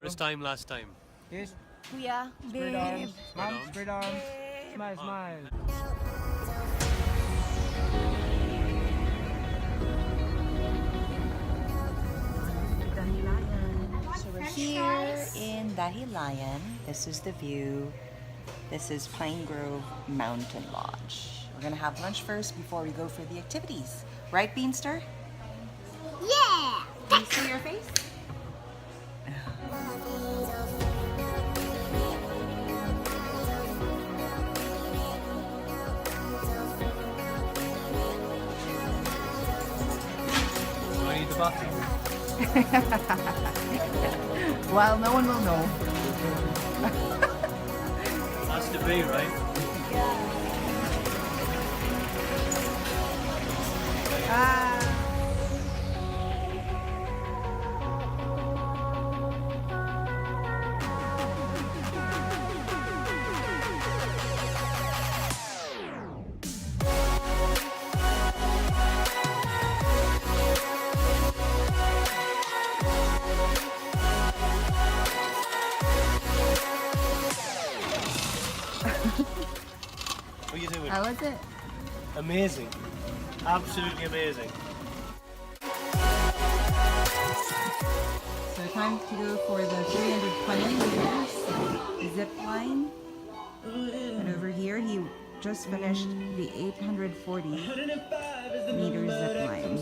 First time, last time. Yes. Kuya, Spread babe. arms. Mom, arms. spread arms. Smile, smile. So we're here in Dahilayan. This is the view. This is Pine Grove Mountain Lodge. We're gonna have lunch first before we go for the activities. Right, Beanster? Yeah! Can you see your face? Do I need the bathroom? Well, no one will know. Has to be, right? What are you doing? How was it? Amazing. Absolutely amazing. So time to go for the 320 meters zip line. And over here, he just finished the 840 meter zip line.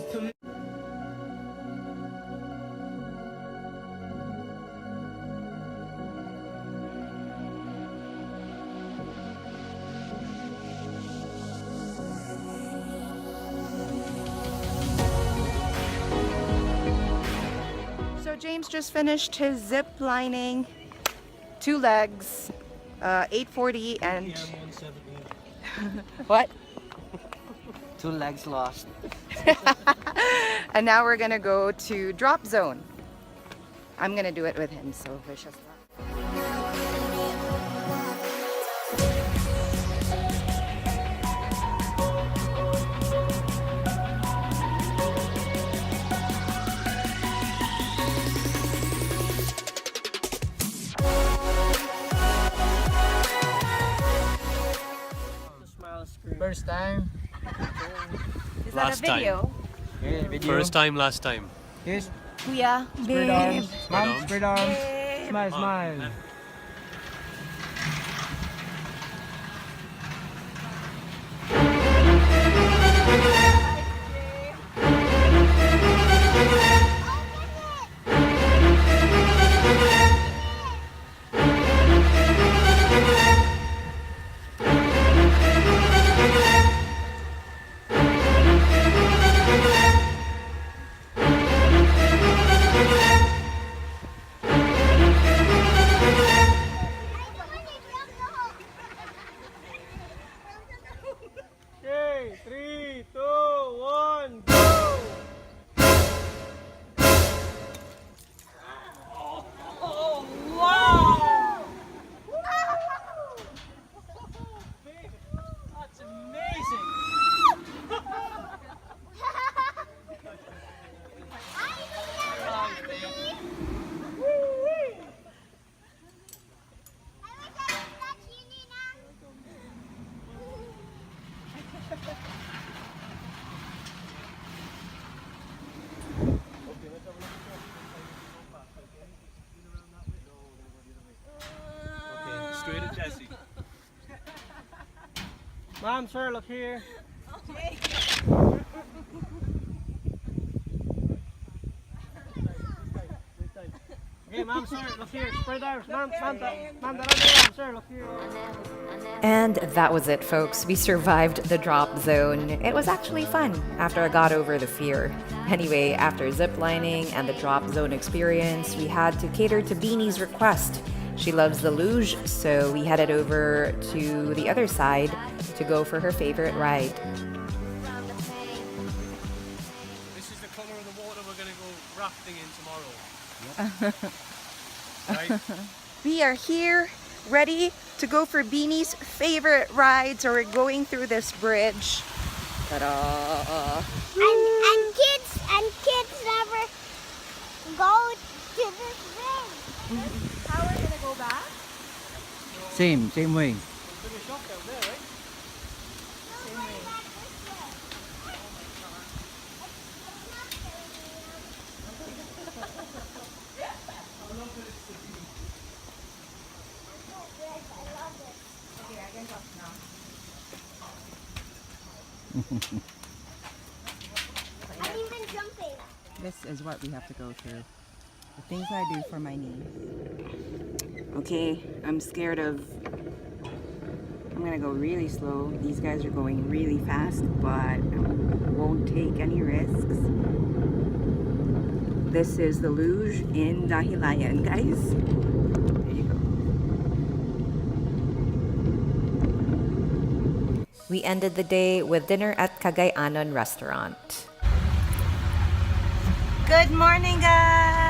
So James just finished his zip lining, 2 legs, 840 and PM 170. what? 2 legs lost. And now we're gonna go to Dropzone. I'm gonna do it with him, so wish us luck. First time. Is Last that a video? Yeah, video. First time, last time. Yes. Kuya, Spread babe. arms. Mom, arms. spread arms. Babe. Smile, smile. Okay, 3, 2, 1, go! Oh, wow! That's amazing! Okay, straight at Jesse. Mom, sir, look here. Okay, mom, sir, look here. Spread arms. Mom, sir, look here. And that was it, folks. We survived the drop zone. It was actually fun after I got over the fear. Anyway, after ziplining and the drop zone experience, we had to cater to Beanie's request. She loves the luge, so we headed over to the other side to go for her favorite ride. This is the colour of the water we're going to go rafting in tomorrow. Right? We are here, ready to go for Beanie's favorite ride. So we're going through this bridge. Ta-da! And kids never go to this thing. How are we gonna go back? Same way. Finish off down there, right? Same way. Okay, I can talk now. I'm even jumping. This is what we have to go through. The things I do for my knees. Okay, I'm scared of... I'm gonna go really slow. These guys are going really fast, but I won't take any risks. This is the Luge in Dahilayan, guys. There you go. We ended the day with dinner at Cagayan restaurant. Good morning, guys!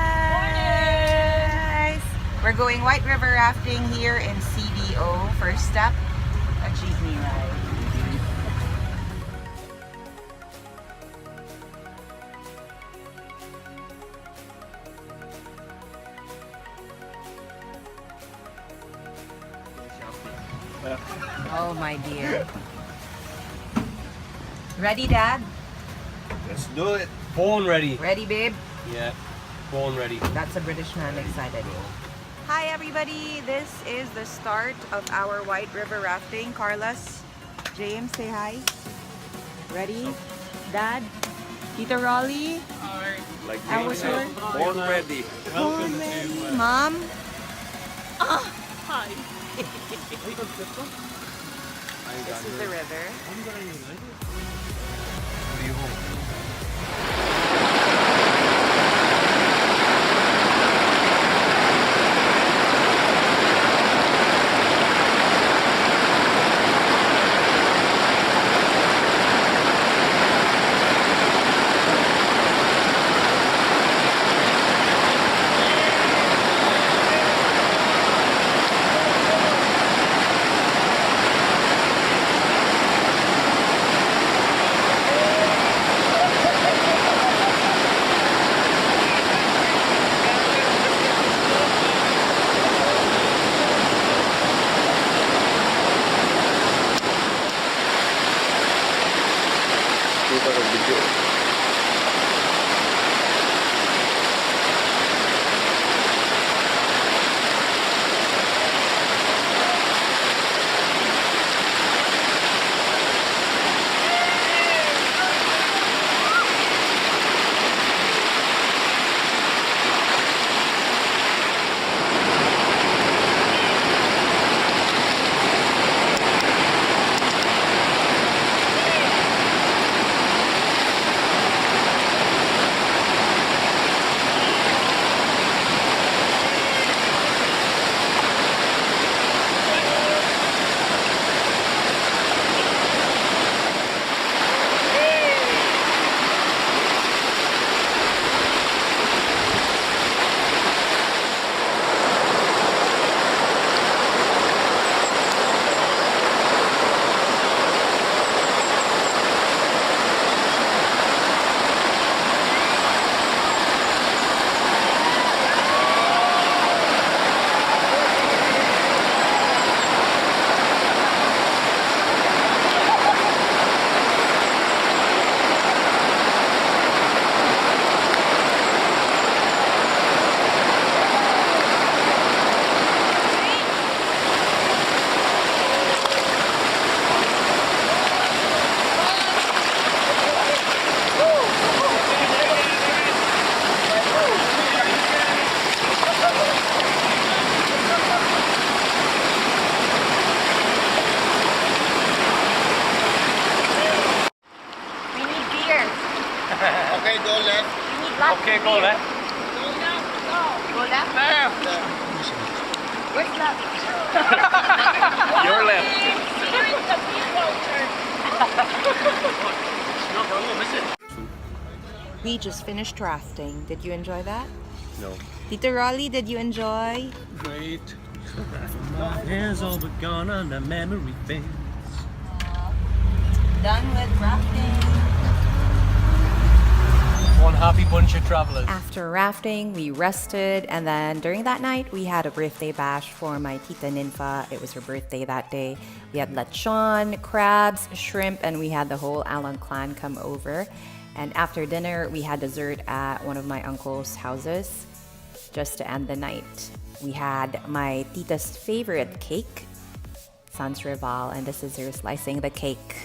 We're going White River rafting here in CDO. First step, a jeepney ride. Oh my dear. Ready, Dad? Let's do it. Born ready. Ready, babe? Yeah, born ready. That's a British man excited. Hi everybody, this is the start of our White River rafting. Carlos, James, say hi. Ready? Dad? Tito Rolly? Like How was your? born ready. Welcome to Mom? Hi. This is the river. Okay, go left. We need lots Okay, of go beer. left. Go left? Left. Where's left? Your left. Here's the beer voucher. We just finished rafting. Did you enjoy that? No. Tito Rolly, did you enjoy? Great. My hands all but gone on the memory fades. Done with rafting. one happy bunch of travellers. After rafting, we rested, and then during that night, we had a birthday bash for my Tita Ninfa. It was her birthday that day. We had lechon, crabs, shrimp, and we had the whole Alon clan come over. And after dinner, we had dessert at one of my uncle's houses just to end the night. We had my tita's favorite cake, Sans Rival, and this is her slicing the cake.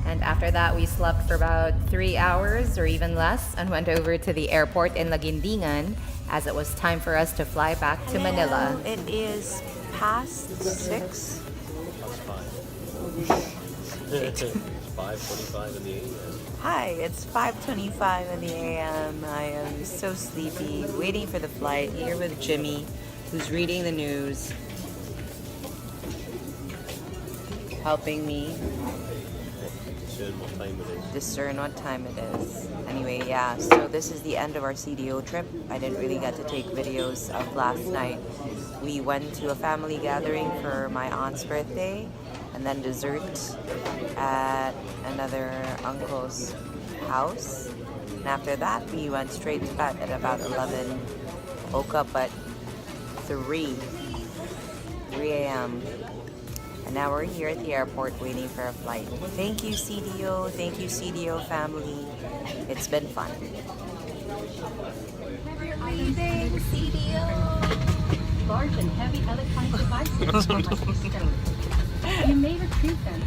And after that, we slept for about 3 hours or even less and went over to the airport in Laguindingan as it was time for us to fly back to Manila. It is past 6. It's 5:25 in the AM. Hi, it's 5:25 in the AM. I am so sleepy, waiting for the flight, here with Jimmy, who's reading the news, helping me discern what time it is. Anyway, yeah, so this is the end of our CDO trip. I didn't really get to take videos of last night. We went to a family gathering for my aunt's birthday, and then dessert at another uncle's house. And after that, we went straight to bed at about 11. Woke up at 3 a.m. And now we're here at the airport waiting for a flight. Thank you, CDO. Thank you, CDO family. It's been fun. Amazing CDO! Large and heavy electronic devices are like a stone. You may retrieve them